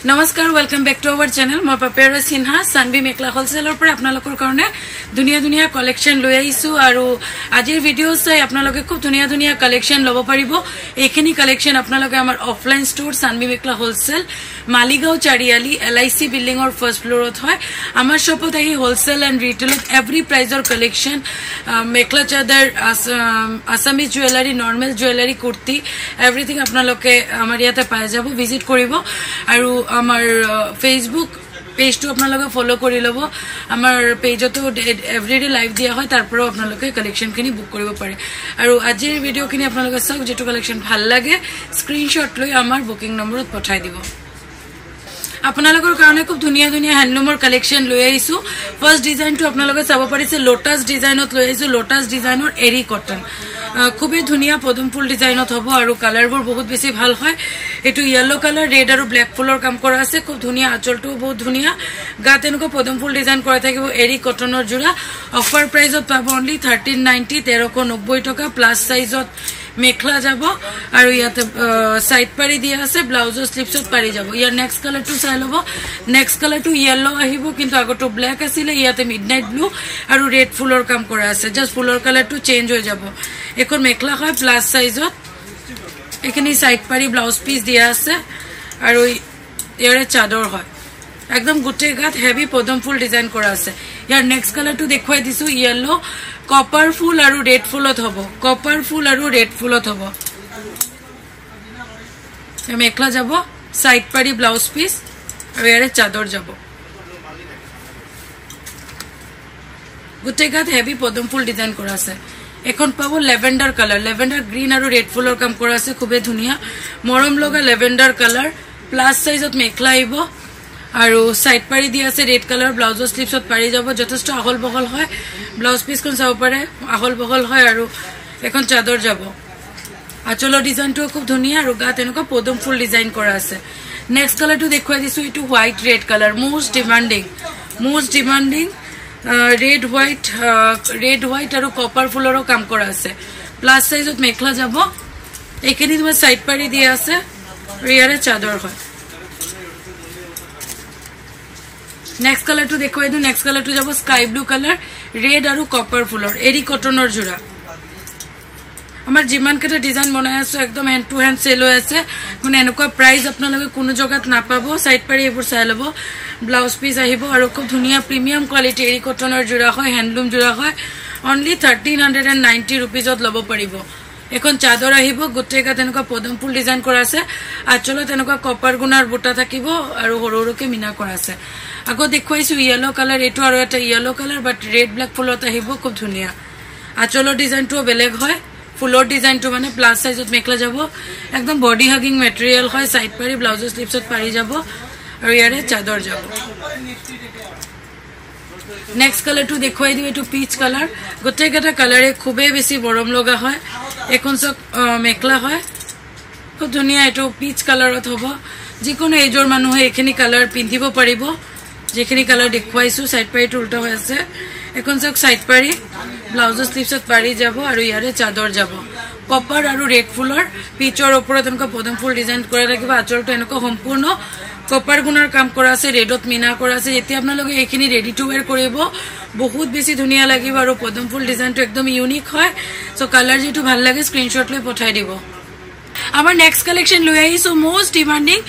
नमस्कार welcome back to our channel मैं पेपेरा सिन्हा सानवी मेखला होलसेलर पर आपनालोकर कारणे दुनिया दुनिया कलेक्शन লৈ আইছো আৰু আজিৰ ভিডিও চাই আপোনালোকে খুব ধুনিয়া ধুনিয়া কালেকশন লব পাৰিব এইখিনি কালেকশন আপোনালোকে আমাৰ offline store Sanvi mekhela wholesale Maligaon Chariali LIC building or first ফ্লোৰত হয় আমাৰ শপত আহি হোলসেল এন্ড ৰিটেল এভৰি প্ৰাইজৰ collection mekhela chador Assami jewellery normal jewellery kurti everything আপোনালোকে আমাৰ ইয়াতে পাই যাব ভিজিট কৰিব আৰু আমাৰ ফেসবুক पेज तो अपना फॉलो कर लब आमार पेज तो एवरीडे लाइव दिया है तार अपना कलेक्शन खिनि बुक कर पारे और आजिर भिडिओ खिनि अपना चाওক जो कलेक्शन ভাল লাগে स्क्रीनशॉट লৈ आमार बुकिंग नम्बर पठाई দিব আপোনালোকৰ কাৰণে খুব ধুনিয়া ধুনিয়া হ্যান্ডলুমৰ কালেকশন লৈ আইছো ফাৰ্স্ট ডিজাইন তো আপোনালোকে চাব পাৰিছে লোটাস ডিজাইনত লৈ আইছো লোটাস ডিজাইনৰ এৰি কটন খুবই ধুনিয়া পদম ফুল ডিজাইনত হ'ব আৰু কালাৰবোৰ বহুত বেছি ভাল হয় এটো ইয়েলো কালাৰ ৰেড আৰু ব্ল্যাক ফুলৰ কাম কৰা আছে খুব ধুনিয়া আঁচলটো বহুত ধুনিয়া গাত এনেকুৱা পদম ফুল ডিজাইন কৰা থাকিব এৰি কটনৰ জোৰা অফাৰ প্ৰাইজত পাব অনলি 1390 1390 টকা প্লাস সাইজত মেখলা যাব আৰু ইয়াতে সাইড পাৰি দিয়া আছে ব্লাউজৰ স্লিপছত পাৰি যাব ইয়াৰ নেক্সট কালাৰ টু চাই লব নেক্সট কালাৰ টু ইয়েলো আহিব কিন্তু আগটো ব্ল্যাক আছিল ইয়াতে মিডনাইট ব্লু আৰু ৰেড ফুলৰ কাম কৰা আছে জাস্ট ফুলৰ কালাৰটো চেঞ্জ হৈ যাব এখন মেখলা হয় প্লাস সাইজত এখানে সাইড পাৰি ব্লাউজ পিস দিয়া আছে আৰু ইয়াৰে চাদৰ হয় একদম গুটে গাত হেভি পদম ফুল ডিজাইন কৰা আছে ইয়াৰ নেক্সট কালাৰ টু দেখুৱাই দিছো ইয়েলো কপাৰ ফুল আৰু ৰেড ফুলত হ'ব কপাৰ ফুল আৰু ৰেড ফুলত হ'ব মেখলা যাব সাইড পাৰি ব্লাউজ পিস আৰু ইয়াৰে চাদৰ যাব গুটে গাত হেভি পদম ফুল ডিজাইন কৰা আছে এখন পাবো লেভেন্ডাৰ কালাৰ লেভেন্ডাৰ গ্ৰিন আৰু ৰেড ফুলৰ কাম কৰা আছে খুবে ধুনিয়া মৰম লগা লেভেন্ডাৰ কালাৰ প্লাস সাইজত মেখলা আইব আৰু সাইড পাৰি দি আছে ৰেড কালাৰ ব্লাউজৰ স্লিপছত পাৰি যাব যথেষ্ট আহল বহল হয় ব্লাউজ পিস কোন চাব পাৰে আহল বহল হয় আৰু এখন চাদৰ যাব আঁচলৰ ডিজাইনটো খুব ধুনিয়া আৰু গাত এনেকুৱা পদম ফুল ডিজাইন কৰা আছে নেক্সট কালাৰটো দেখুৱাই দিছো এটো white red colour most demanding red white আৰু কপাৰ ফুলৰো কাম কৰা আছে প্লাস সাইজত মেখলা যাব এখিনি তোমাৰ সাইড পাৰি দিয়া আছে ইয়াৰে চাদৰ হয় নেক্সট কালাৰটো দেখুৱাই দিও নেক্সট কালাৰটো যাব স্কাই ব্লু কালাৰ ৰেড আৰু কপাৰ ফুলৰ এৰি কটনৰ জোৰা আমাৰ জিমান কেটা ডিজাইন বনাই আছে একদম হ্যান্ড টু হ্যান্ড সেল হৈ আছে মানে এনেকুৱা প্ৰাইস আপোনালোকে কোনো জগাত নাপাব সাইড পাৰি এবোৰ চাই লব ব্লাউজ পিস আহিব আৰু খুব ধুনিয়া প্ৰিমিয়াম কোৱালিটি এৰি কটনৰ জোৰা হয় হ্যান্ডলুম জোৰা হয় অনলি 1390 रुपीजত লব পাৰিব এখন চাদৰ আহিব গুটে গাত এনেকুৱা পদম ফুল ডিজাইন কৰা আছে আঁচলত এনেকুৱা কপাৰ গুণাৰ বুটা থাকিব আৰু হৰহৰকে মিনা কৰা আছে আগত দেখুৱাইছো ইয়েলো কালাৰ এটো আৰু এটা ইয়েলো কালাৰ বাট ৰেড ব্ল্যাক ফুলত আহিব খুব ধুনিয়া আঁচলৰ ডিজাইনটো বেলেগ হয় ফুলৰ ডিজাইনটো মানে প্লাস সাইজত মেখলা যাব একদম বডি হাগিং ম্যাটেৰিয়েল হয় সাইড পাৰি ব্লাউজৰ স্লিপছত পাৰি যাব আৰু ইয়াৰে চাদৰ যাব নেক্সট কালাৰ টু দেখুৱাই দিও এটো পিচ কালাৰ গোটে গটা কালাৰে খুবে বেছি বৰম লগা হয় এখন সক মেখলা হয় খুব ধুনিয়া এটো পিচ কালাৰত হ'ব যিকোনো এজৰ মানুহে এখিনি কালাৰ পিন্ধিব পাৰিব যেখিনি কালাৰ দেখুৱাইছো সাইড পাৰিটো উল্টা হৈ আছে এখন সক সাইড পাৰি ব্লাউজৰ স্লিপছত পাৰি যাব আৰু ইয়াৰে চাদৰ যাব কপাৰ আৰু ৰেড ফুলৰ পিচৰ ওপৰত এনেকুৱা পদম ফুল ডিজাইন কৰা থাকিব আঁচলটো এনেকুৱা সম্পূৰ্ণ কপাৰ গুণৰ কাম কৰা আছে ৰেডত মিনা কৰা আছে এতিয়া আপোনালোকে এইখিনি ৰেডি টু ওয়্যাৰ কৰিব বহুত বেছি ধুনিয়া লাগিব আৰু পদম ফুল ডিজাইনটো একদম ইউনিক হয় সো কালাৰ যেটো ভাল লাগে স্ক্ৰিনশট লৈ পঠাই দিব আমাৰ নেক্সট কালেকশন লৈ আইছো মোস্ট ডিমান্ডিং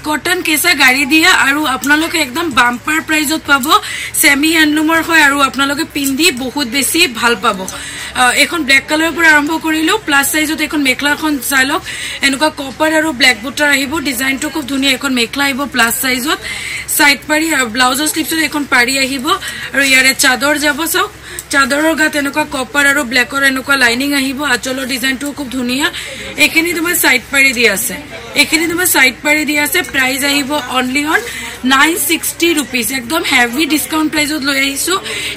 কটন কেসা গাড়ি দিয়া আৰু আপোনালোকে একদম বাম্পাৰ প্ৰাইজত পাব সেমি হ্যান্ডলুমৰ হয় আৰু আপোনালোকে পিন্ধি বহুত বেছি ভাল পাব এখন ব্ল্যাক কালাৰৰ পৰা আৰম্ভ কৰিলো প্লাস সাইজত এখন মেখলাখন চাইলক এনেকুৱা কপাৰ আৰু ব্ল্যাক বুটাৰ আহিব ডিজাইনটো খুব ধুনিয়া এখন মেখলা আহিব প্লাস সাইজত সাইড পাৰি আৰু ব্লাউজৰ স্লিপছত এখন পাৰি আহিব আৰু ইয়াৰে চাদৰ যাব চাওক চাদৰৰ গাত এনেকুৱা কপাৰ আৰু ব্ল্যাকৰ এনেকুৱা লাইনিং আহিব আঁচলৰ ডিজাইনটো খুব ধুনিয়া এখিনি তোমাৰ সাইড পাৰি দিয়া আছে প্ৰাইস আহিব অনলি অন 960 रुपीस একদম হেভি ডিসকাউন্ট প্রাইসত লৈ আহিছো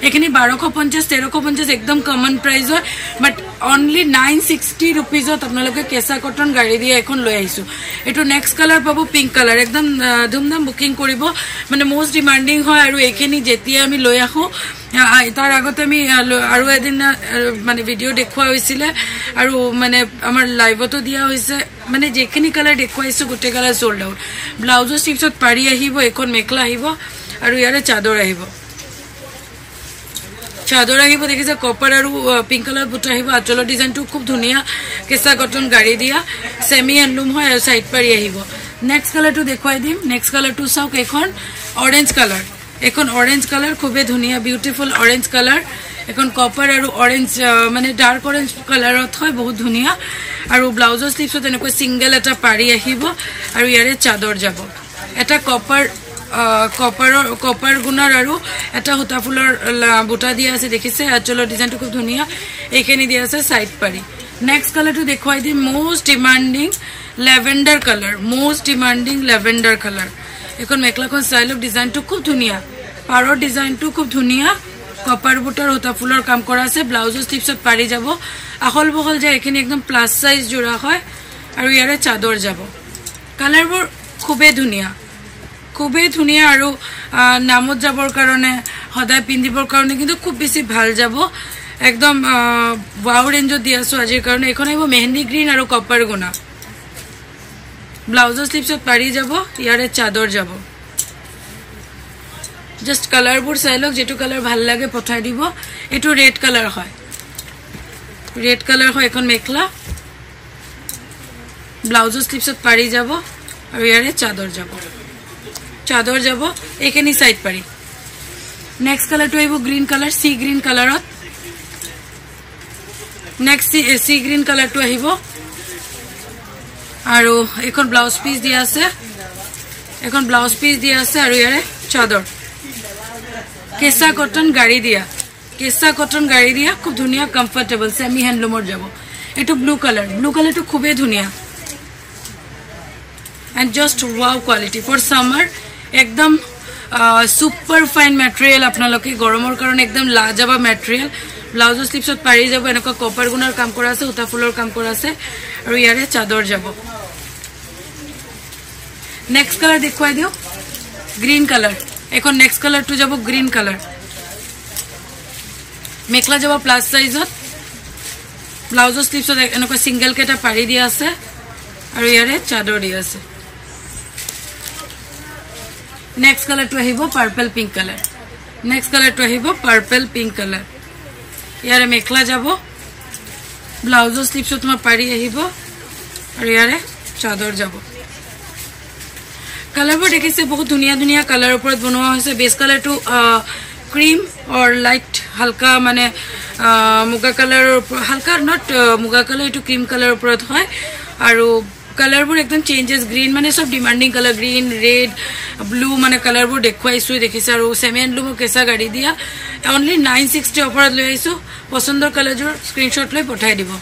এখিনি 1250 1350 একদম কমন প্রাইস হয় বাট অনলি 960 रुपीसত আপোনালোকে কেসা কটন গাড়ি দিয়া এখন লৈ আহিছো এটো নেক্সট কালার পাবো পিঙ্ক কালার একদম ধুমধাম বুকিং কৰিব মানে মোস্ট ডিমান্ডিং হয় আৰু এখিনি যেতিয়া আমি লৈ আহো তাৰ আগতে আমি আৰু এদিন মানে ভিডিও দেখুৱা হৈছিল আৰু মানে আমাৰ লাইভতো দিয়া হৈছে মানে যেখিনি কালাৰ দেখুৱাইছো গোটে কালাৰ সোল্ড আউট ব্লাউজৰ স্লিভছত পাৰি আহিব এখন মেখলা আহিব আৰু ইয়াৰে চাদৰ আহিব চাদৰ আহিব দেখিছে কপাৰ আৰু পিংক কালাৰ বুটা আহিব আঁচলৰ ডিজাইনটো খুব ধুনীয়া কেঁচা কটন গাড়ি দিয়া সেমি হ্যান্ডলুম হয় আৰু সাইড পাৰি আহিব নেক্সট কালাৰটো দেখুৱাই দিম নেক্সট কালাৰটো চাওক এখন অৰেঞ্জ কালাৰ এখন অৰেঞ্জ কালাৰ খুবেই ধুনীয়া বিউটিফুল অৰেঞ্জ কালাৰ এখন কপাৰ আৰু অৰেঞ্জ মানে ডাৰ্ক অৰেঞ্জ কালাৰত হয় বহুত ধুনীয়া আৰু ব্লাউজৰ স্লিভছত এনেকৈ সিঙ্গেল এটা পাৰি আহিব আৰু ইয়াৰে চাদৰ যাব এটা কপাৰ গুণৰ আৰু এটা হুতা ফুলৰ বুটা দিয়া আছে দেখিছে আঁচলৰ ডিজাইনটো খুব ধুনীয়া এইখিনি দিয়া আছে সাইড পাৰি নেক্সট কালাৰটো দেখুৱাই দিম মোস্ট ডিমান্ডিং লেভেন্ডাৰ কালাৰ এখন মেখলাখন চাই লওক ডিজাইনটো খুব ধুনীয়া পাৰৰ ডিজাইনটো খুব ধুনীয়া কপাৰ বুটাৰ হুতা ফুলৰ কাম কৰা আছে ব্লাউজৰ স্লিভছত পাৰি যাব আহল বহল যে এখিনি একদম প্লাস সাইজ জোৰা হয় আৰু ইয়াৰে চাদৰ যাব কালাৰবোৰ খুবেই ধুনীয়া আৰু নামত যাবৰ কাৰণে সদায় পিন্ধিবৰ কাৰণে কিন্তু খুব বেছি ভাল যাব একদম ওয়াও ৰেঞ্জত দি আছো আজিৰ কাৰণে এখন আহিব মেহেন্দি গ্ৰীণ আৰু কপাৰ গুণা ব্লাউজৰ স্লিভছত পাৰি যাব ইয়াৰে চাদৰ যাব জাস্ট কালাৰবোৰ চাই লওক যেটো কালাৰ ভাল লাগে পঠাই দিব এটো ৰেড কালাৰ হয় এখন মেখলা ব্লাউজৰ স্লিভছত পাৰি যাব আৰু ইয়াৰে চাদৰ যাব এইখিনি সাইড পাৰি নেক্সট কালাৰটো আহিব গ্ৰীণ কালাৰ সি গ্ৰীণ কালাৰত নেক্সট সি গ্ৰীণ কালাৰটো আহিব আৰু এখন ব্লাউজ পিস দিয়া আছে আৰু ইয়াৰে চাদৰ কেঁচা কটন গাড়ি দিয়া খুব ধুনীয়া কমফৰ্টেবল সেমি হ্যান্ডলুমৰ যাব এটো ব্লু কালাৰটো খুবেই ধুনীয়া and just wow quality for summer ekdam super fine material apnaloke goromor karon ekdam lajaba material blouse slipsot pari jabo enaka copper gunar kam kora ase uta fulor kam kora ase aru yare chador jabo next color dekhwai dio green color ekon next color to jabo green color mekla jabo plus size ot blouse slipsot enaka single keta pari dia ase aru yare chador dia ase next color to ahibo purple pink color yare mekhla jabo blouse slipsot tuma pari ahibo aru yare chador jabo color bo dekhise bahut duniya color upor bonoa hoise base color to cream or light halka mane muga color halka not muga color to cream color upor hoy aru color bur ekdom changes green mane sob demanding color green red blue mane color bur dekhwaisu dekhise aru cement lumo kesa gadi dia only 960 offer loi aisu posondor color jor screenshot loi pothai dibo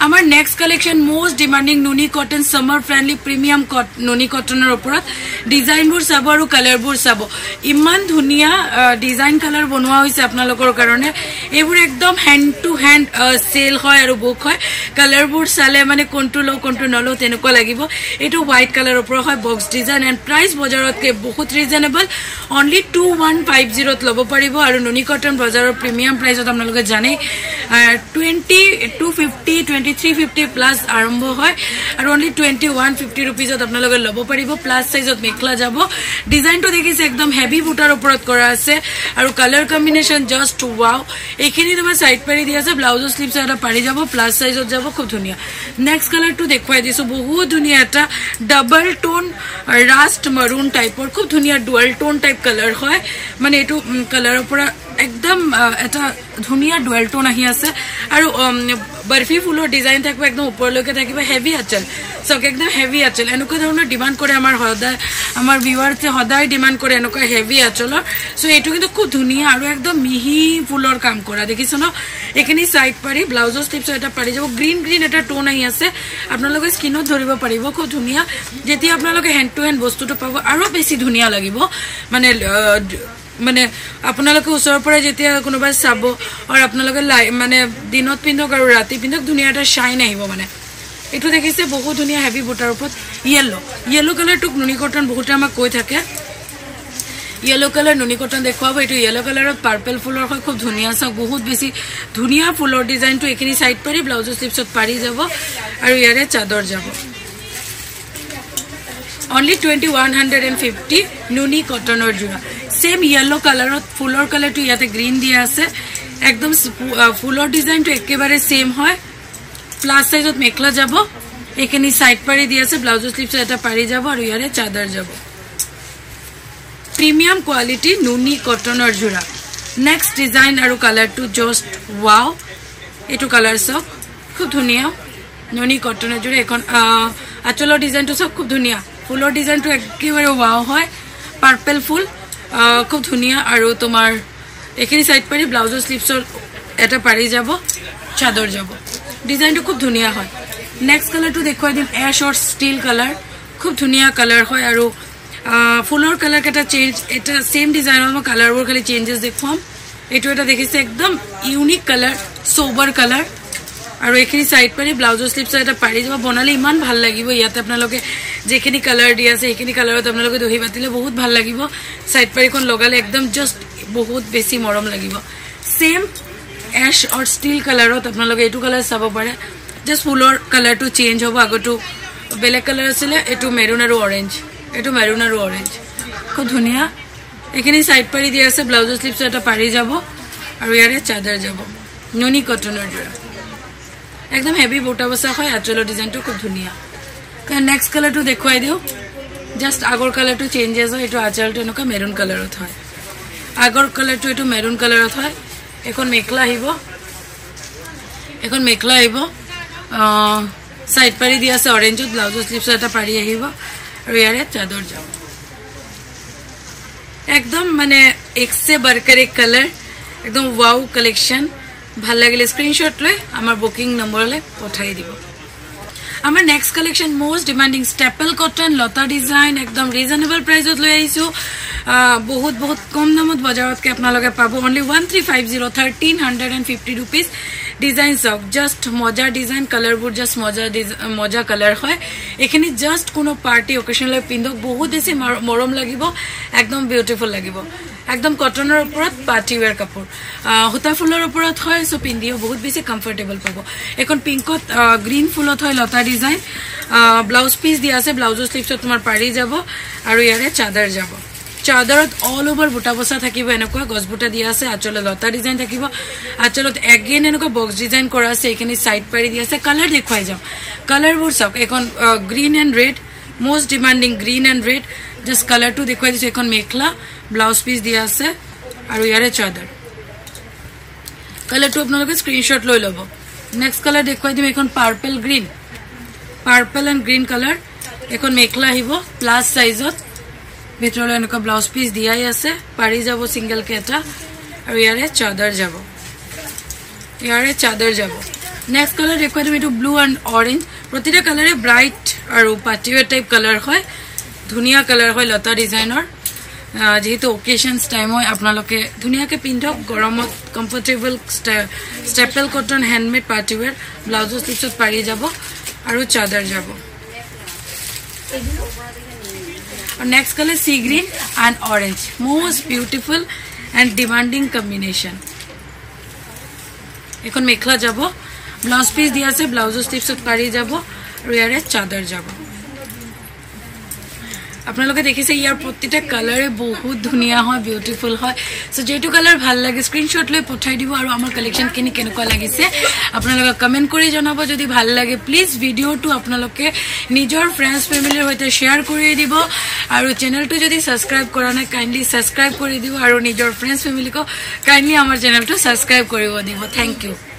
amar next collection most demanding noni cotton summer friendly premium noni cotton er oporat design bur sabo aru color bur sabo iman dhuniya design color bonwa hoise apnalokor karone ebur ekdom hand to hand sale hoy aru book hoy color bur sale mane kontu nolo teneko lagibo eto white color opor hoy box design and price bajarot ke bahut reasonable only 2150 lobo paribo aru noni cotton bajaror premium price ot apnaloke jane 2250 2350 plus arambho hoy aru only 2150 rupees ot apnaloke lobo paribo plus size ot mekhla jabo design to dekhise ekdom heavy butar oporot kora ase aru color combination just wow ekhini tomar side pari dia ase blouse sleeves eta pari jabo plus size ot jabo khub dhuniya next color to dekhwai disu bahut dhuniya eta double tone rust maroon type or khub dhuniya dual tone type color hoy mane etu color opora ekdom eta dhuniya dual tone ahi ase aru barfi fuller design thakbe ekdom upor loke thakiba heavy achal so ekdom heavy achal enuka dhoroner demand kore amar hoday amar viewer te hoday demand kore enuka heavy achalor so etu kintu khub dhuniya aru ekdom mihi fuller kam kora dekhiso no ekhini side pari blouse tips eta pari jabo green eta tone ahi ase apnaloke skin ot dhoribo paribo khub dhuniya jeti apnaloke hand to hand bostu to pabo aru beshi dhuniya lagibo মানে আপোনালোকে ওচৰৰ পৰা যেতিয়া কোনোবা চাব আৰু আপোনালোকে মানে দিনত পিন্ধক আৰু ৰাতি পিন্ধক ধুনীয়া এটা শাইন আহিব মানে এটো দেখিছে বহুত ধুনীয়া হেভি বুটাৰ ওপৰত ইয়েলো কালাৰ টুক নুনি কটন বহুত আমাক কৈ থাকে येलो कलर नुनी कटन देखुवाबो एटु येलो कलरत पर्पल फुलर হয় খুব ধুনিয়া সব বহুত বেছি ধুনিয়া ফুলৰ ডিজাইন টু এখিনি সাইড পাৰি ব্লাউজ স্লিভছত পাৰি যাব আৰু ইয়াৰে চাদৰ যাব only 2150 নুনি কটনৰ জোৰা সেম yellow কালাৰত ফুলৰ কালাৰটো ইয়াতে গ্ৰীন দিয়া আছে একদম ফুলৰ ডিজাইনটো একেবাৰে সেম হয় প্লাস সাইজত মেখলা যাব এখানে সাইড পাৰি দিয়া আছে ব্লাউজ স্লিভছ এটা পাৰি যাব আৰু ইয়াৰে চাদৰ যাব প্ৰিমিয়াম কোয়ালিটি নুনি কটনৰ জোৰা নেক্সট ডিজাইন আৰু কালাৰটো জাস্ট ওয়াও এটো কালাৰ সব খুব ধুনিয়া নুনি কটনৰ জোৰা এখন আচলৰ ডিজাইনটো সব খুব ধুনিয়া ফুলৰ ডিজাইনটো একেবাৰে ওয়াও হয় পাৰ্পল ফুল খুব ধুনিয়া আৰু তোমাৰ এখানে সাইড পাৰি ব্লাউজ স্লিভছৰ এটা পাৰি যাব চাদৰ যাব ডিজাইনটো খুব ধুনিয়া হয় নেক্সট কালাৰটো দেখুৱাই দিম এশ অৰ স্টিল কালাৰ খুব ধুনিয়া কালাৰ হয় আৰু ফুলৰ কালাৰ কেটা চেঞ্জ এটা সেম ডিজাইনৰ মই কালাৰবোৰ খালি চেঞ্জেস দেখুৱাম এটো এটা দেখিছে একদম ইউনিক কালাৰ সোবাৰ কালাৰ আৰু এখিনি সাইড পাৰি ব্লাউজ স্লিভছ এটা পাৰি যাব বনালে ইমান ভাল লাগিব ইয়াতে আপোনালোকে যেখিনি কালাৰ দি আছে এখিনি কালাৰত আপোনালোকে দহি বাতিলে বহুত ভাল লাগিব সাইড পাৰিখন লগালে একদম জাস্ট বহুত বেছি মৰম লাগিব সেম এশ অৰ স্টিল কালাৰত আপোনালোকে এটো কালাৰ চাব পাৰে জাস্ট ফুলৰ কালাৰটো চেঞ্জ হ'ব আগটো বেলেগ কালাৰ আছিল এটো মেৰুন আৰু অৰেঞ্জ এটো মেৰুন আৰু অৰেঞ্জ খুব ধুনিয়া এখিনি সাইড পাৰি দি আছে ব্লাউজ স্লিভছ এটা পাৰি যাব আৰু ইয়াৰে চাদৰ যাব নুনি কটনৰ জোৰা একদম হেভি বুটা বসা হয় আচলৰ ডিজাইনটো খুব ধুনিয়া নেক্সট কালাৰটো দেখুৱাই দিও জাস্ট আগৰ কালাৰটো চেঞ্জেস হয় এটো আচলটো নকা মেৰুন কালাৰত হয় আগৰ কালাৰটো এটো মেৰুন কালাৰত হয় এখন মেখলা আহিব সাইড পাৰি দি আছে অৰেঞ্জত ব্লাউজ স্লিভছ এটা পাৰি আহিব আৰু ইয়াৰে চাদৰ যাব একদম মানে এক সে বৰকাৰ এক কালার একদম ওয়াও কালেকশন ভাল লাগিলে স্ক্রিনশট লৈ আমার বুকিং নম্বরলে পঠাই দিব আমার next collection most demanding staple cotton লতা ডিজাইন একদম রিজনেবল প্রাইসত লৈ আইছো বহুত বহুত কম দামত বজাৰতকে আপোনালোকে পাব only 1350 1350 rupees ডিজাইন সব জাস্ট মজা ডিজাইন কালাৰবোৰ জাস্ট মজা কালাৰ হয় এখানে জাস্ট কোনো পাৰ্টি অকেশনলৈ পিন্ধক বহুত বেছি মৰম লাগিব একদম বিউটিফুল লাগিব একদম কটনৰ ওপৰত পাৰ্টি ওয়্যাৰ কাপড় হুতা ফুলৰ ওপৰত হয় সো পিন্ধিও বহুত বেছি কমফৰ্টেবল পাব এখন পিংকত গ্ৰীন ফুলত হয় লতা ডিজাইন ব্লাউজ পিস দিয়া আছে ব্লাউজ স্লিভছত তোমাৰ পাৰি যাব আৰু ইয়াৰে চাদৰ যাব চাদৰত অল ওভাৰ বুটা বসা থাকিব এনেকুৱা গছ বুটা দিয়া আছে আচল লতা ডিজাইন থাকিব আচলত এগেইন এনেকুৱা বক্স ডিজাইন কৰা আছে এখানে সাইড পাৰি দিয়া আছে কালাৰ দেখুৱাই যাম কালাৰবোৰ সব এখন green and red most demanding green and red just কালাৰটো দেখুৱাই দিছো এখন মেখলা ব্লাউজ পিস দিয়া আছে আৰু ইয়াৰে চাদৰ কালাৰটো আপোনালোকে স্ক্ৰিনশট লৈ লব নেক্সট কালাৰ দেখুৱাই দিম এখন পাৰ্পল এন্ড গ্ৰীন কালাৰ এখন মেখলা আহিব প্লাস সাইজত ভিতৰলৈ এনেকুৱা ব্লাউজ পিস দিয়াই আছে পাৰি যাব সিঙ্গেল কে এটা আৰু ইয়াৰে চাদৰ যাব নেক্সট কালাৰ দেখুৱাই দিম এটো ব্লু এন্ড অৰেঞ্জ প্ৰতিটা কালাৰে ব্ৰাইট আৰু পাটিৱেৰ টাইপ কালাৰ হয় ধুনিয়া কালাৰ হয় লতা ডিজাইনৰ যেহেতু অকেশনস টাইম হয় আপোনালোকে ধুনিয়াকে পিন্ধক গৰমত comfortable staple cotton handmade partywear blouse স্লিভছত পাৰি যাব আৰু চাদৰ যাব next color sea green and orange most beautiful and demanding combination এখন মেখলা যাব ব্লাউজ পিস দিয়া আছে ব্লাউজ স্লিভছত পাৰি যাব আৰু ইয়াৰে চাদৰ যাব আপোনালোকে দেখিছে ইয়াৰ প্ৰতিটা কালাৰে বহুত ধুনিয়া হয় বিউটিফুল হয় সো যেটো কালাৰ ভাল লাগে স্ক্ৰিনশট লৈ পঠাই দিব আৰু আমাৰ কালেকশন কেনেকুৱা লাগিছে আপোনালোকে কমেন্ট কৰি জনাব যদি ভাল লাগে প্লিজ ভিডিওটো আপোনালোকে নিজৰ ফ্ৰেন্ডস ফ্যামিলিৰ সৈতে শেয়াৰ কৰি দিব আৰু চেনেলটো যদি সাবস্ক্ৰাইব কৰা নাই কাইন্ডলি সাবস্ক্ৰাইব কৰি দিব আৰু নিজৰ ফ্ৰেন্ডস ফ্যামিলিক কাইন্ডলি আমাৰ চেনেলটো সাবস্ক্ৰাইব কৰিব দিব থ্যাংক ইউ